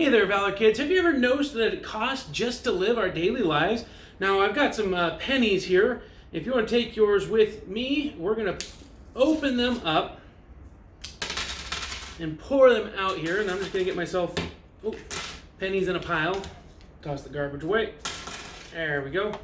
Hey there, Valor Kids. Have you ever noticed that it costs just to live our daily lives? Now, I've got some pennies here. If you want to take yours with me, we're going to open them up and pour them out here. And I'm just going to get myself pennies in a pile. Toss the garbage away. There we go.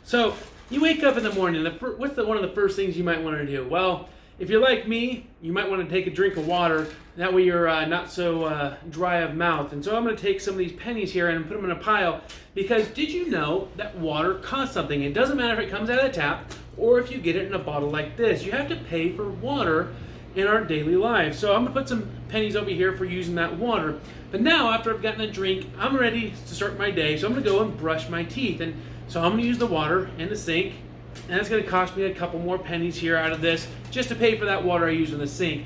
So, you wake up in the morning. What's one of the first things you might want to do? Well, if you're like me, you might want to take a drink of water. That way you're not so dry of mouth. And so I'm going to take some of these pennies here and put them in a pile, because did you know that water costs something? It doesn't matter if it comes out of the tap or if you get it in a bottle like this. You have to pay for water in our daily lives. So I'm going to put some pennies over here for using that water. But now, after I've gotten a drink, I'm ready to start my day. So I'm going to go and brush my teeth. And so I'm going to use the water in the sink. And that's going to cost me a couple more pennies here out of this just to pay for that water I use in the sink.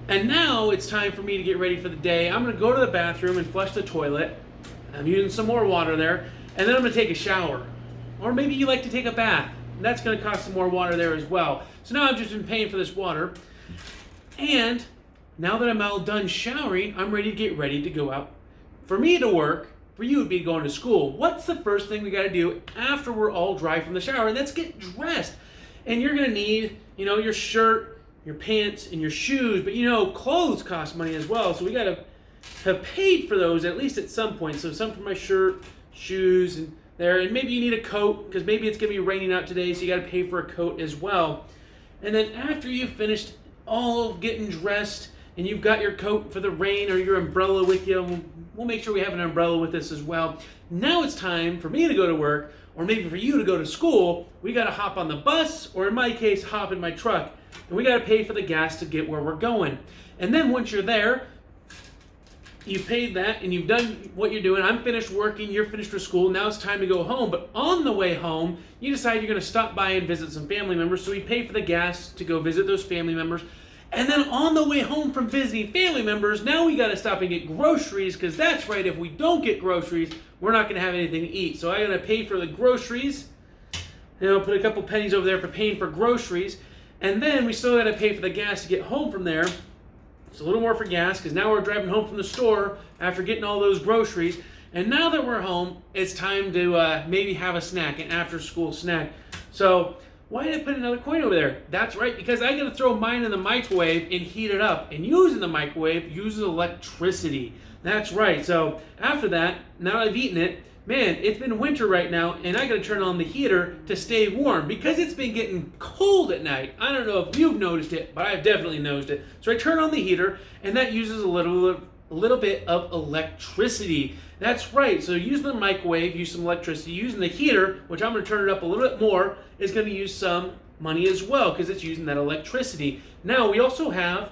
And now it's time for me to get ready for the day. I'm going to go to the bathroom and flush the toilet. I'm using some more water there. And then I'm going to take a shower. Or maybe you like to take a bath. And that's going to cost some more water there as well. So now I've just been paying for this water. And now that I'm all done showering, I'm ready to get ready to go out. For me to work, for you, it would be going to school. What's the first thing we got to do after we're all dry from the shower? And that's get dressed. And you're going to need, your shirt, your pants, and your shoes. But, clothes cost money as well. So we got to have paid for those at least at some point. So some for my shirt, shoes, and there. And maybe you need a coat, because maybe it's going to be raining out today, so you got to pay for a coat as well. And then after you've finished all of getting dressed, and you've got your coat for the rain or your umbrella with you, we'll make sure we have an umbrella with us as well. Now it's time for me to go to work, or maybe for you to go to school. We got to hop on the bus, or in my case, hop in my truck. And we got to pay for the gas to get where we're going. And then once you're there, you've paid that and you've done what you're doing. I'm finished working, you're finished with school. Now it's time to go home. But on the way home, you decide you're going to stop by and visit some family members. So we pay for the gas to go visit those family members. And then on the way home from visiting family members, now we got to stop and get groceries, because that's right, if we don't get groceries, we're not going to have anything to eat. So I got to pay for the groceries. And I'll put a couple pennies over there for paying for groceries. And then we still got to pay for the gas to get home from there. It's a little more for gas, because now we're driving home from the store after getting all those groceries. And now that we're home, it's time to maybe have a snack, an after-school snack. So why did I put another coin over there? That's right, because I got to throw mine in the microwave and heat it up. And using the microwave uses electricity. That's right. So after that, now I've eaten it, man, it's been winter right now, and I got to turn on the heater to stay warm, because it's been getting cold at night. I don't know if you've noticed it, but I've definitely noticed it. So I turn on the heater, and that uses a little bit of electricity. That's right. So using the microwave, use some electricity. Using the heater, which I'm going to turn it up a little bit more, is going to use some money as well, because it's using that electricity. Now we also have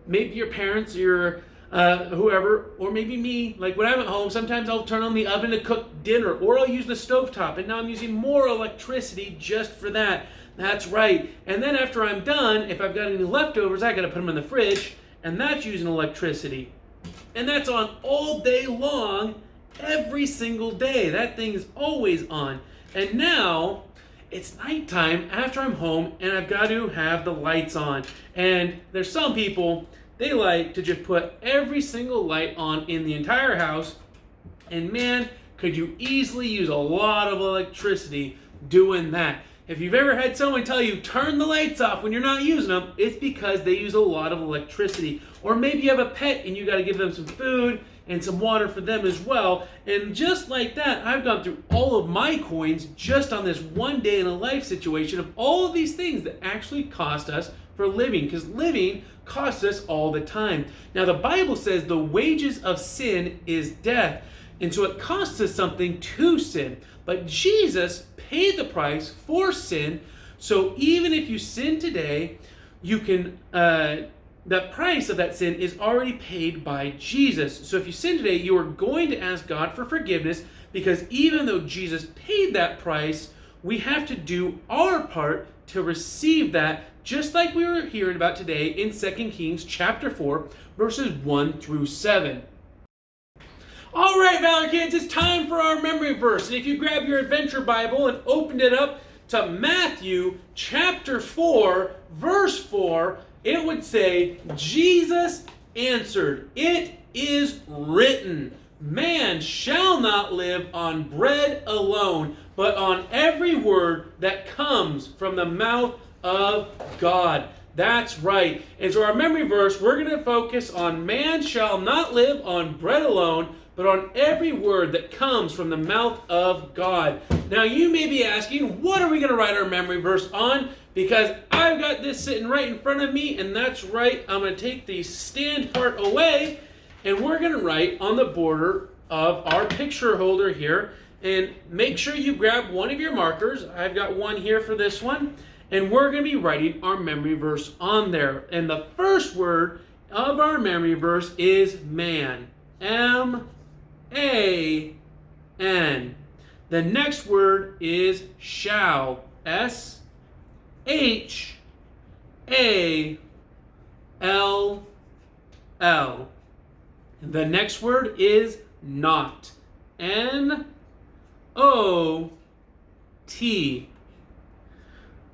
maybe your parents, your whoever, or maybe me. Like when I'm at home, sometimes I'll turn on the oven to cook dinner, or I'll use the stovetop, and now I'm using more electricity just for that. That's right. And then after I'm done, if I've got any leftovers, I got to put them in the fridge, and that's using electricity. And that's on all day long, every single day. That thing is always on. And now it's nighttime after I'm home, and I've got to have the lights on. And there's some people, they like to just put every single light on in the entire house. And man, could you easily use a lot of electricity doing that. If you've ever had someone tell you, turn the lights off when you're not using them, it's because they use a lot of electricity. Or maybe you have a pet and you got to give them some food and some water for them as well. And just like that, I've gone through all of my coins just on this one day in a life situation of all of these things that actually cost us for living, because living costs us all the time. Now the Bible says the wages of sin is death. And so it costs us something to sin. But Jesus paid the price for sin. So even if you sin today, you can, the price of that sin is already paid by Jesus. So if you sin today, you are going to ask God for forgiveness, because even though Jesus paid that price, we have to do our part to receive that, just like we were hearing about today in 2 Kings chapter 4, verses 1 through 7. All right, Valor Kids, it's time for our memory verse. And if you grab your Adventure Bible and opened it up to Matthew chapter 4, verse 4, it would say, Jesus answered, "It is written, man shall not live on bread alone, but on every word that comes from the mouth of God. That's right. And so our memory verse, we're going to focus on man shall not live on bread alone, but on every word that comes from the mouth of God. Now you may be asking, what are we going to write our memory verse on? Because I've got this sitting right in front of me, and that's right. I'm going to take the stand part away, and we're going to write on the border of our picture holder here. And make sure you grab one of your markers. I've got one here for this one. And we're going to be writing our memory verse on there. And the first word of our memory verse is man. M-A-N. The next word is shall. S-H-A-L-L. The next word is not. N-O-T.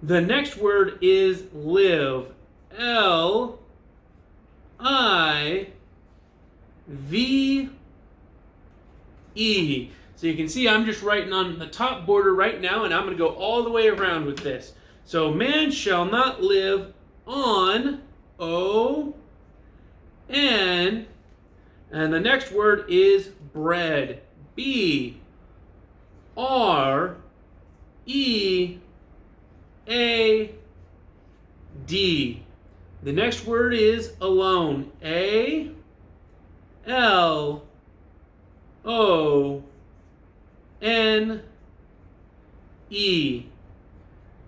The next word is live. L-I-V-E. So you can see I'm just writing on the top border right now, and I'm going to go all the way around with this. So man shall not live on O-N. And the next word is bread. B-R-E-A-D. The next word is alone. A-L-O-N-E.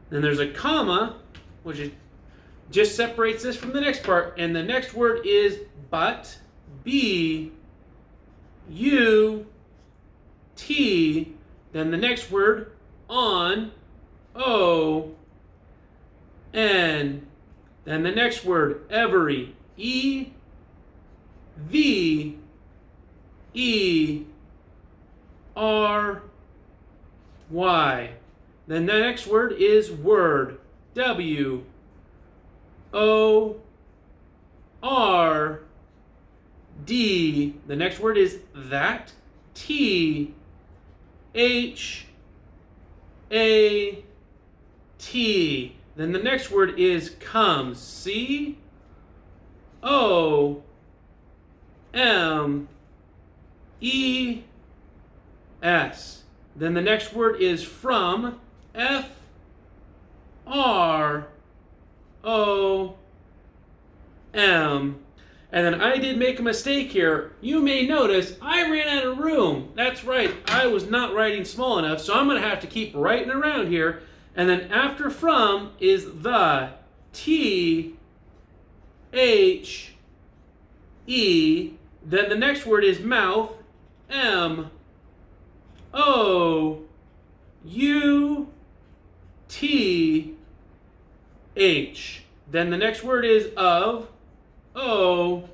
Then there's a comma, which just separates this from the next part. And the next word is but. B-U-T. Then the next word on. O-N. Then the next word every. E-V-E-R-Y. Then the next word is word. W-O-R-D. The next word is that. T-H-A-T. Then the next word is come. C-O-M-E-S. Then the next word is from. F-R-O-M. And then I did make a mistake here. You may notice I ran out of room. That's right, I was not writing small enough, so I'm going to have to keep writing around here. And then after from is the. T-H-E. Then the next word is mouth. M-O-U-T-H. Then the next word is of. O-F.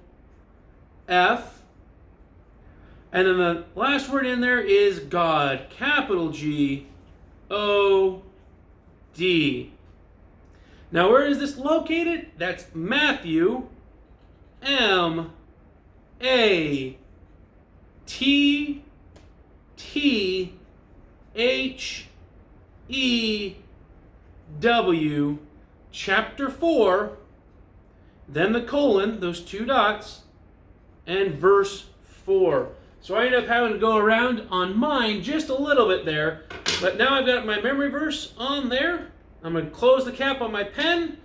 And then the last word in there is God. Capital G-O-D. Now where is this located? That's Matthew. M-A-T-T-H-E-W. Chapter 4. Then the colon, those two dots, and verse 4. So I ended up having to go around on mine just a little bit there. But now I've got my memory verse on there. I'm going to close the cap on my pen.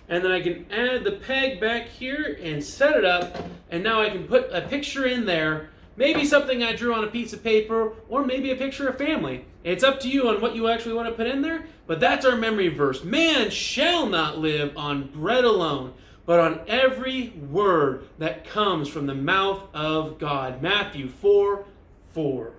And then I can add the peg back here and set it up. And now I can put a picture in there. Maybe something I drew on a piece of paper, or maybe a picture of family. It's up to you on what you actually want to put in there. But that's our memory verse. Man shall not live on bread alone, but on every word that comes from the mouth of God. Matthew 4:4.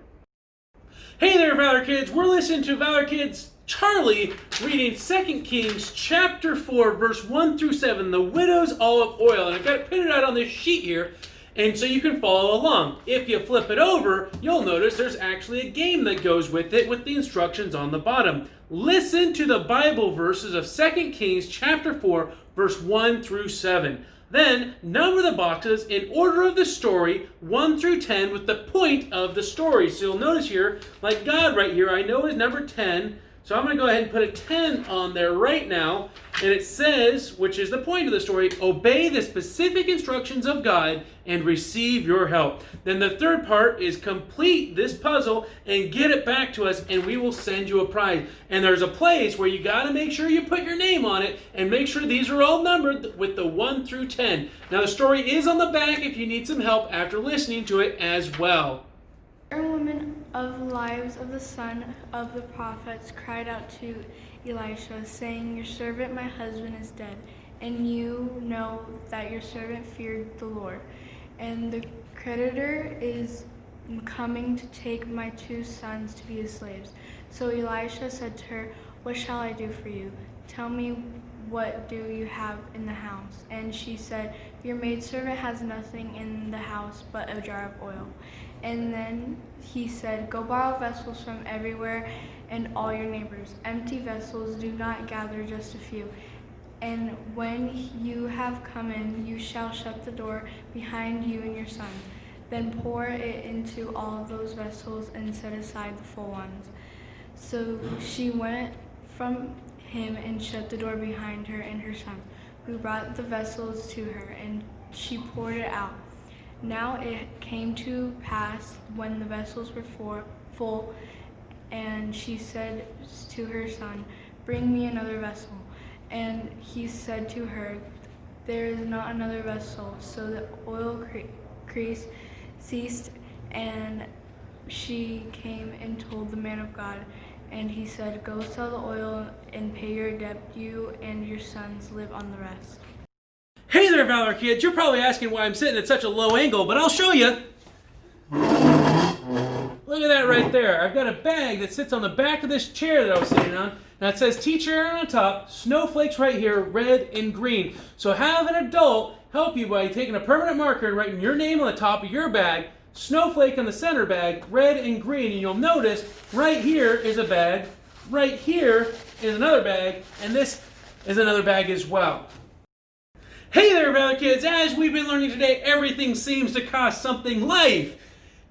Hey there, Valor Kids. We're listening to Valor Kids Charlie reading 2 Kings chapter 4, verse 1 through 7, the widow's olive oil. And I've got it printed out on this sheet here, and so you can follow along. If you flip it over, you'll notice there's actually a game that goes with it with the instructions on the bottom. Listen to the Bible verses of 2 Kings chapter 4, verse 1 through 7. Then number the boxes in order of the story, 1 through 10, with the point of the story. So you'll notice here, like God right here, I know is number 10. So I'm going to go ahead and put a 10 on there right now. And it says, which is the point of the story, obey the specific instructions of God and receive your help. Then the third part is complete this puzzle and get it back to us, and we will send you a prize. And there's a place where you got to make sure you put your name on it and make sure these are all numbered with the 1 through 10. Now the story is on the back if you need some help after listening to it as well. Women of the lives of the son of the prophets cried out to Elisha, saying, your servant my husband is dead, and you know that your servant feared the Lord, and the creditor is coming to take my 2 sons to be his slaves. So Elisha said to her, what shall I do for you? Tell me, what do you have in the house? And she said, your maidservant has nothing in the house but a jar of oil. And then he said, go borrow vessels from everywhere and all your neighbors. Empty vessels, do not gather just a few. And when you have come in, you shall shut the door behind you and your sons. Then pour it into all of those vessels and set aside the full ones. So she went from him and shut the door behind her and her sons, who brought the vessels to her, and she poured it out. Now it came to pass when the vessels were full, and she said to her son, bring me another vessel. And he said to her, there is not another vessel. So the oil crease ceased, and she came and told the man of God. And he said, go sell the oil and pay your debt. You and your sons live on the rest. Hey there, Valor Kids. You're probably asking why I'm sitting at such a low angle, but I'll show you. Look at that right there. I've got a bag that sits on the back of this chair that I was sitting on. Now it says teacher Aaron on top, snowflakes right here, red and green. So have an adult help you by taking a permanent marker and writing your name on the top of your bag, snowflake on the center bag, red and green. And you'll notice right here is a bag, right here is another bag, and this is another bag as well. Hey there, Valor Kids. As we've been learning today, everything seems to cost something. Life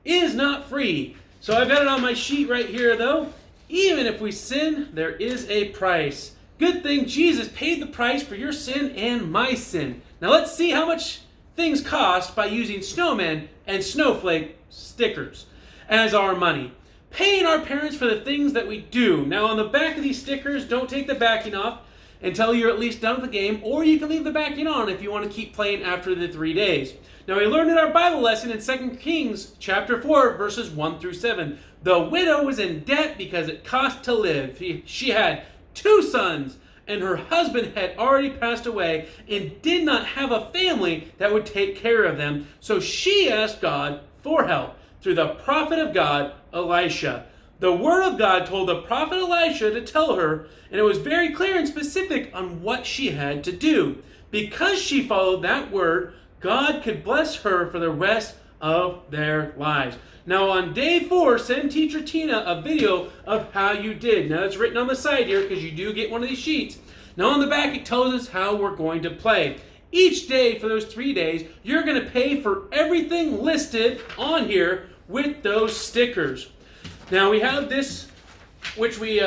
is not free. So I've got it on my sheet right here, though. Even if we sin, there is a price. Good thing Jesus paid the price for your sin and my sin. Now let's see how much things cost by using Snowman and Snowflake stickers as our money. Paying our parents for the things that we do. Now on the back of these stickers, don't take the backing off until you're at least done with the game, or you can leave the backing on if you want to keep playing after the 3 days. Now we learned in our Bible lesson in 2 Kings chapter 4, verses 1 through 7. The widow was in debt because it cost to live. She had 2 sons, and her husband had already passed away and did not have a family that would take care of them. So she asked God for help through the prophet of God, Elisha. The word of God told the prophet Elisha to tell her, and it was very clear and specific on what she had to do. Because she followed that word, God could bless her for the rest of their lives. Now on day 4, send teacher Tina a video of how you did. Now it's written on the side here because you do get one of these sheets. Now on the back it tells us how we're going to play. Each day for those 3 days, you're going to pay for everything listed on here with those stickers. Now we have this, which we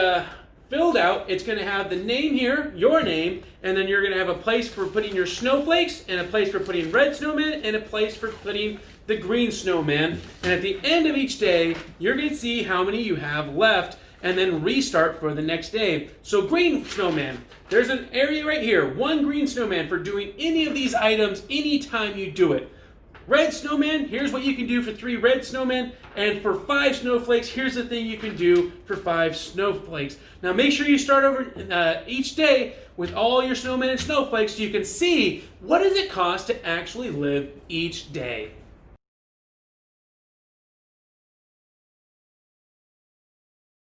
filled out. It's going to have the name here, your name, and then you're going to have a place for putting your snowflakes, and a place for putting red snowman, and a place for putting the green snowman. And at the end of each day, you're going to see how many you have left, and then restart for the next day. So green snowman, there's an area right here, 1 green snowman for doing any of these items anytime you do it. Red snowman, here's what you can do for 3 red snowmen, and for 5 snowflakes, here's the thing you can do for 5 snowflakes. Now make sure you start over each day with all your snowmen and snowflakes so you can see what does it cost to actually live each day.